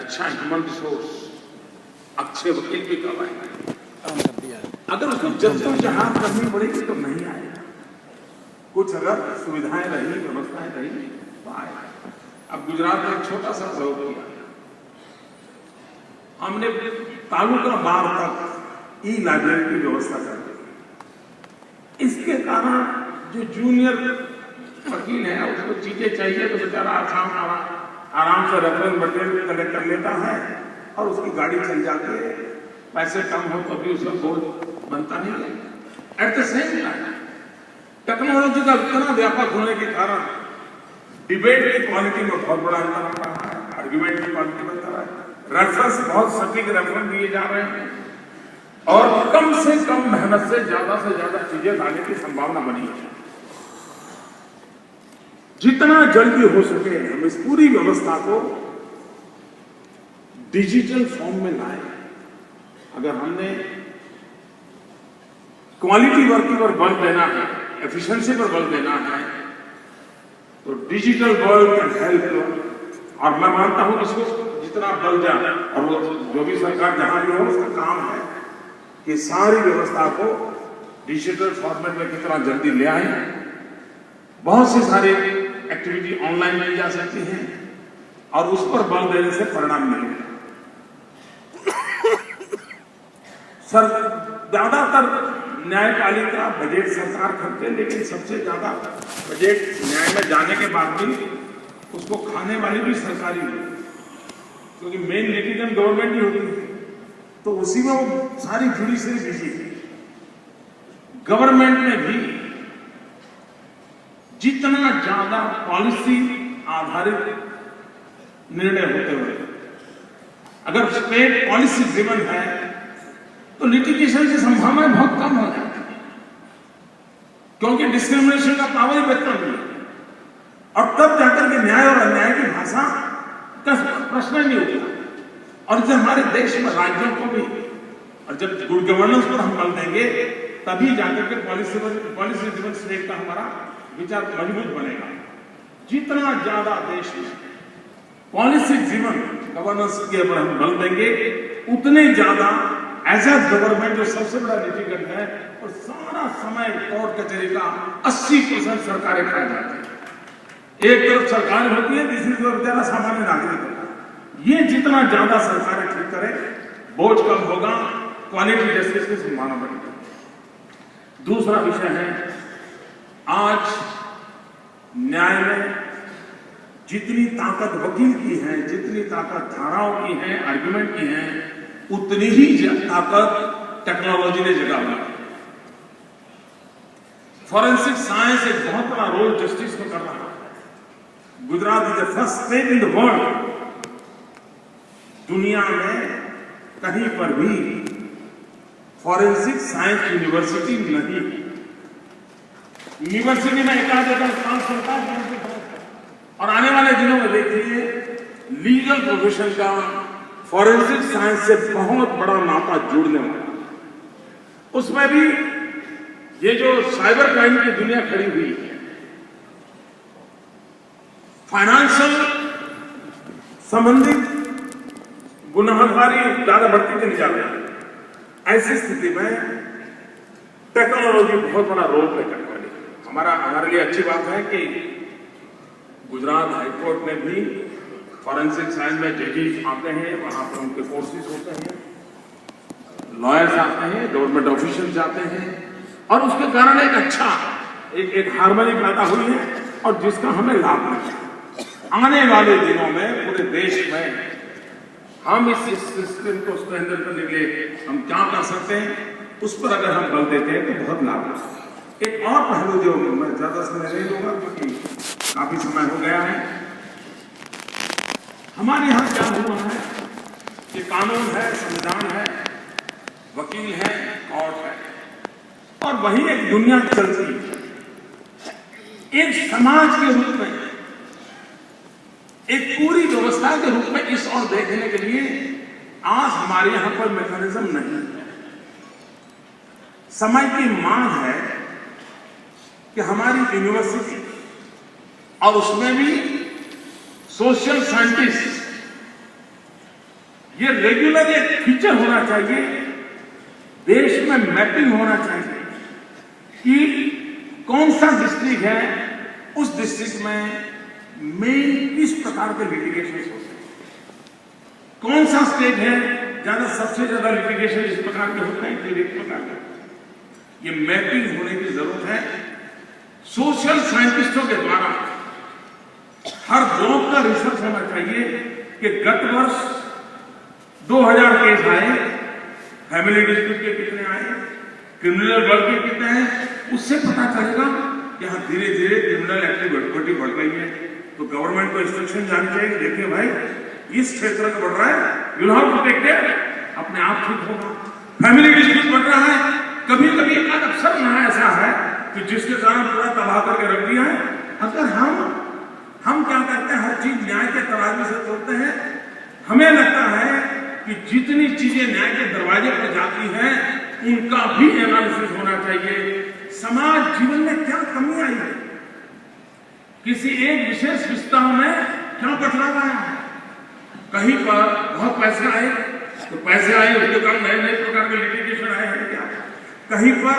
अच्छा human resource, अच्छे वकील भी करवाएंगे। अगर उसको जद्दोजहद करनी पड़ेगी तो नहीं आएगा। कुछ अगर सुविधाएं रही, व्यवस्थाएं रही तो आएगा। अब गुजरात में एक छोटा सा प्रयोग किया, हमने तालुका बार तक ई लाइब्रेरी की व्यवस्था कर दी। इसके कारण जो जूनियर वकील है उसको चीजें चाहिए तो बेचारा आराम से रेफरेंस मटेरियल कलेक्ट कर लेता है और उसकी गाड़ी चल जाती है। पैसे कम हो तो भी उसका बोझ बनता नहीं है। At the same time technology का इतना व्यापक होने के कारण डिबेट की क्वालिटी में बहुत बड़ा अंतर आ रहा है, आर्ग्यूमेंट की क्वालिटी में अंतर है, रेफरेंस बहुत सटीक रेफरेंस दिए जा रहे हैं और कम से कम मेहनत से ज्यादा चीजें लाने की संभावना बनी है। जितना जल्दी हो सके हम इस पूरी व्यवस्था को डिजिटल फॉर्म में लाए। अगर हमने क्वालिटी वर्क पर बल देना है, एफिशिएंसी पर बल देना है, तो डिजिटल वर्ल्ड कैन हेल्प। और मैं मानता हूं इसको जितना बल जाए, और वो जो भी सरकार जहां भी हो उसका काम है कि सारी व्यवस्था को डिजिटल फॉर्मेट में कितना जल्दी ले आए। बहुत सी सारी एक्टिविटी ऑनलाइन की जा सकती हैं और उस पर बल देने से परिणाम मिलेगा। सर, ज्यादातर न्यायपालिका बजट सरकार खर्चे, लेकिन सबसे ज्यादा बजट न्याय में जाने के बाद भी उसको खाने वाली भी सरकारी है, क्योंकि मेन लिटिगेंट गवर्नमेंट ही होती है, तो उसी में वो सारी जुडिशरी बिजी है। गवर्नमेंट में भी जितना ज्यादा पॉलिसी आधारित निर्णय होते हुए अगर स्टेट पॉलिसी ड्रिवन है तो लिटिगेशन की संभावना बहुत कम हो जाती है, क्योंकि डिस्क्रिमिनेशन का पावर ही बेहतर नहीं है और तब जाकर के न्याय और अन्याय की भाषा का प्रश्न नहीं उठता। और जब हमारे देश में राज्यों को भी, और जब गुड गवर्नेंस पर हम बल देंगे तभी जाकर के पॉलिसी ड्रिवन स्टेट का हमारा विचार मजबूत बनेगा। जितना ज्यादा देश में पॉलिसी ड्रिवन गवर्नेंस के ऊपर हम बल देंगे उतने ज्यादा एज ए गवर्नमेंट जो सबसे बड़ा लिटिगेंट है और सारा समय कोर्ट कचहरी का 80% सरकारें खाई जाती है। एक तरफ सरकार होती है, दूसरी तरफ ज्यादा सामान्य नागरिक होता है। ये जितना ज्यादा सरकारें ठीक करें बोझ कम होगा, क्वालिटी जस्टिस की संभावना बढ़ेगी। दूसरा विषय है, आज न्याय में जितनी ताकत वकील की है, जितनी ताकत धाराओं की है, आर्ग्यूमेंट की है, उतनी ही ताकत टेक्नोलॉजी ने जगह दी। फॉरेंसिक साइंस एक बहुत बड़ा रोल जस्टिस में कर रहा है। Gujarat is the first state in the world, दुनिया में कहीं पर भी फॉरेंसिक साइंस यूनिवर्सिटी नहीं है। यूनिवर्सिटी में एकाध स्थान चलता है और आने वाले दिनों में देखिए लीगल प्रोफेशन का फॉरेंसिक साइंस से बहुत बड़ा नाता जुड़ने वाला। उसमें भी ये जो साइबर क्राइम की दुनिया खड़ी हुई है, फाइनेंशियल संबंधित गुनाहगारी ज्यादा बढ़ती चली जा रही है। ऐसी स्थिति में टेक्नोलॉजी बहुत बड़ा रोल प्ले करने वाली है। हमारे लिए अच्छी बात है कि गुजरात हाईकोर्ट में भी फॉरेंसिक साइंस में जजेस आते हैं, वहां पर उनके कोर्सेज होते हैं, लॉयर्स आते हैं, गवर्नमेंट ऑफिशियल्स आते हैं और उसके कारण एक अच्छा एक हार्मनी पैदा हुई है और जिसका हमें लाभ मिला है। आने वाले दिनों में पूरे देश में हम इस सिस्टम को स्ट्रेंथन करने के लिए हम क्या कर सकते हैं, उस पर अगर हम बल देते हैं तो बहुत लाभ है। एक और पहलू जो मैं ज्यादा समय नहीं दूंगा क्योंकि काफी समय हो गया है। हमारे यहां क्या हुआ है कि कानून है, संविधान है, वकील है, कोर्ट है और वही एक दुनिया चलती है। एक समाज के रूप में, एक पूरी व्यवस्था के रूप में इस ओर देखने के लिए आज हमारे यहां पर मैकेनिज्म नहीं है। समय की मांग है कि हमारी यूनिवर्सिटी और उसमें भी सोशल साइंटिस्ट ये रेगुलर एक फीचर होना चाहिए, देश में मैपिंग होना चाहिए कि कौन सा डिस्ट्रिक्ट है, उस डिस्ट्रिक्ट में मेन किस प्रकार के लिटिगेशन होते हैं, कौन सा स्टेट है जहां सबसे ज्यादा लिटिगेशन इस प्रकार के होते हैं कि एक प्रकार के। ये मैपिंग होने की जरूरत है। सोशल साइंटिस्टों के द्वारा हर ब्लॉक का रिसर्च होना चाहिए कि गत वर्ष 2000 केस आए, फैमिली डिस्प्यूट के कितने आए, क्रिमिनल वर्क के कितने हैं, उससे पता चलेगा कि हाँ धीरे धीरे क्रिमिनल एक्टिविटी बढ़ रही है। तो गवर्नमेंट को इंस्ट्रक्शन जानी चाहिए, देखिए भाई इस क्षेत्र में बढ़ रहा है, you have to take care, अपने आप ठीक होगा। फैमिली डिस्प्यूट बढ़ रहा है, कभी कभी एक अवसर यहाँ ऐसा है कि जिसके कारण पूरा तबाह करके रख दिया है। अगर हम क्या करते हैं, हर चीज न्याय के तराजू से तोलते हैं। हमें लगता है कि जितनी चीजें न्याय के दरवाजे पर जाती हैं उनका भी एनालिसिस होना चाहिए। समाज जीवन में क्या कमी आई है, किसी एक विशेष विस्तार में क्या बदलाव आया है। कहीं पर बहुत पैसे आए तो पैसे आए, उसके कारण नए नए प्रकार के लिटिगेशन आए हैं क्या। कहीं पर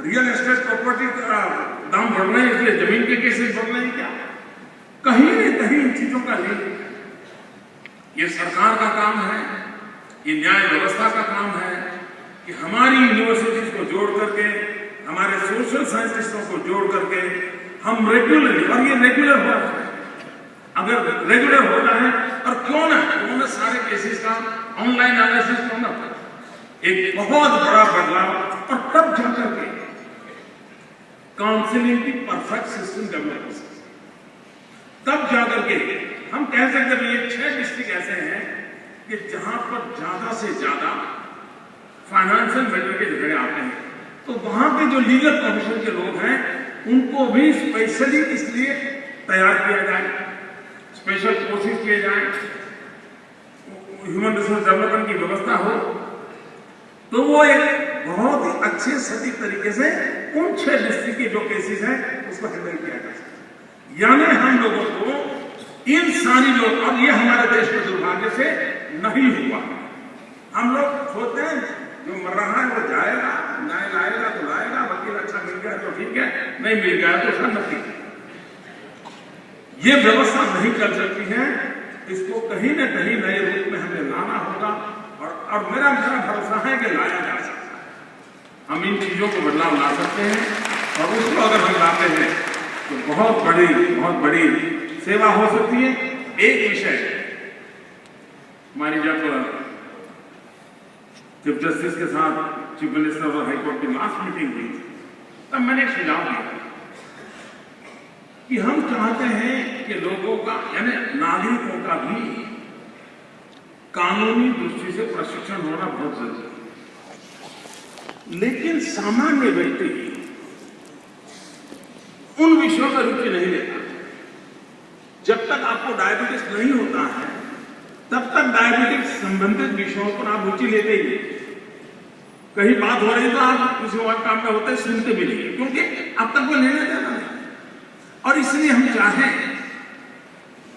रियल एस्टेट प्रॉपर्टी का दाम बढ़ रहे हैं इसलिए जमीन के केसेस बढ़ रहे हैं क्या। कहीं न कहीं इन चीजों का लिंक ये सरकार का काम है, ये न्याय व्यवस्था का काम है कि हमारी यूनिवर्सिटीज को जोड़ करके, हमारे सोशल साइंटिस्टों को जोड़ करके हम रेगुलरली, और ये रेगुलर हो रहा है, अगर रेगुलर होता है और क्यों ना सारे केसेस का ऑनलाइन एनालिसिस क्यों ना, एक बहुत बड़ा बदलाव। और तब जाकर के काउंसिलिंग की परफेक्ट सिस्टम डेवलप हो सकता है। तब जाकर के हम कह सकते हैं ये 6 डिस्ट्रिक्ट ऐसे हैं कि जहां पर ज्यादा से ज्यादा फाइनेंशियल मैटर के झगड़े आते हैं, तो वहां के जो लीगल प्रोफेशन के लोग हैं उनको भी स्पेशली इसलिए तैयार किया जाए, स्पेशल कोर्सेज किए जाए, ह्यूमन रिसोर्स डेवलपमेंट की व्यवस्था हो, तो वो एक बहुत ही अच्छे सटीक तरीके से उन 6 डिस्ट्रिक्ट के जो केसेस हैं उसको हैंडल किया जा सकता। यानी हम लोगों को इन सारी लोग, और ये हमारे देश में दुर्भाग्य से नहीं हुआ। हम लोग सोचते हैं जो मर रहा है वो जाएगा, न्याय लाएगा तो लाएगा, वकील अच्छा मिल गया तो ठीक है, नहीं मिल गया तो उसका नती। ये व्यवस्था नहीं चल सकती है, इसको कहीं न कहीं नए रूप में हमें लाना होगा। और मेरा भरोसा है कि लाया जा सकता है। हम इन चीजों को बदलाव ला सकते हैं और उसको अगर हम लाते हैं तो बहुत बड़ी सेवा हो सकती है। एक विषय हमारी जब चीफ जस्टिस के साथ चीफ मिनिस्टर और हाईकोर्ट की लास्ट मीटिंग हुई तब मैंने एक सुझाव दिया कि हम चाहते हैं कि लोगों का यानी नागरिकों का भी कानूनी दृष्टि से प्रशिक्षण होना बहुत जरूरी है, लेकिन सामान्य व्यक्ति उन विषयों में रुचि नहीं लेता। जब तक आपको डायबिटीज नहीं होता है तब तक डायबिटीज संबंधित विषयों पर आप रुचि लेते ही नहीं। कहीं बात हो रही तो आप किसी और काम में होते सुनते भी नहीं, क्योंकि अब तक वो लेने देना नहीं। और इसलिए हम चाहें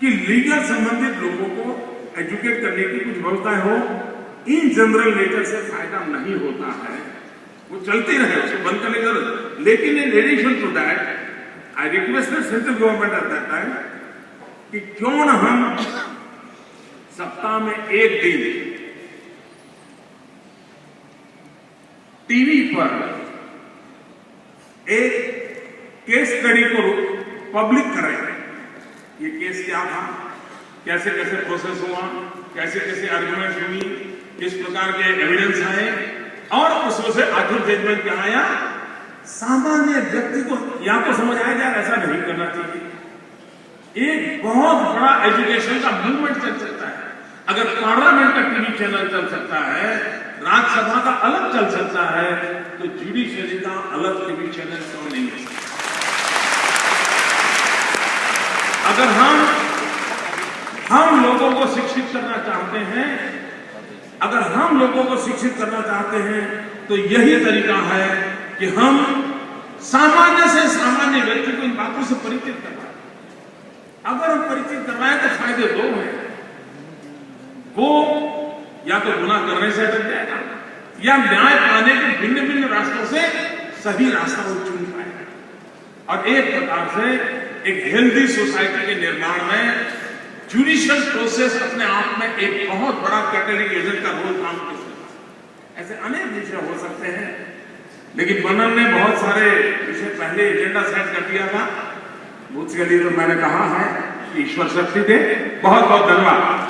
कि लीगल संबंधित लोगों को एजुकेट करने की कुछ व्यवस्थाएं हो। इन जनरल नेचर से फायदा नहीं होता है, वो चलते रहे, उसको बंद करने की जरूरत। लेकिन in addition to that I requested central government at that time कि क्यों न हम सप्ताह में एक दिन टीवी पर एक केस स्टडी को पब्लिक करें। ये केस क्या था, कैसे कैसे प्रोसेस हुआ, कैसे कैसे आर्गुमेंट हुई, किस प्रकार के एविडेंस आए और उसमें से आखिर जजमेंट क्या आया। सामान्य व्यक्ति को या तो समझ आया जाए, ऐसा नहीं करना चाहिए। एक बहुत बड़ा एजुकेशन का मूवमेंट चल सकता है अगर पार्लियामेंट का टीवी चैनल चल सकता है, राज्यसभा का अलग चल सकता है, तो जुडिशियरी का अलग टीवी चैनल क्यों नहीं हो सकता। अगर हम लोगों को शिक्षित करना चाहते हैं, अगर हम लोगों को शिक्षित करना चाहते हैं तो यही तरीका है कि हम सामान्य से सामान्य व्यक्ति को इन बातों से परिचित करवाएं। अगर हम परिचित करवाएं तो फायदे दो हैं। वो या तो गुनाह करने से अटक जाएगा या न्याय पाने के भिन्न भिन्न रास्तों से सही रास्ता वो चुन पाएगा। और एक प्रकार से एक हेल्दी सोसाइटी के निर्माण में जुडिशियल प्रोसेस अपने आप में एक बहुत बड़ा कैटलिटिक एजेंट का रोल काम कर सकता है। ऐसे अनेक विषय हो सकते हैं, लेकिन बनन ने बहुत सारे विषय पहले एजेंडा सेट कर दिया था। मुझके लिए तो मैंने कहा है कि ईश्वर शक्ति दे। बहुत बहुत धन्यवाद।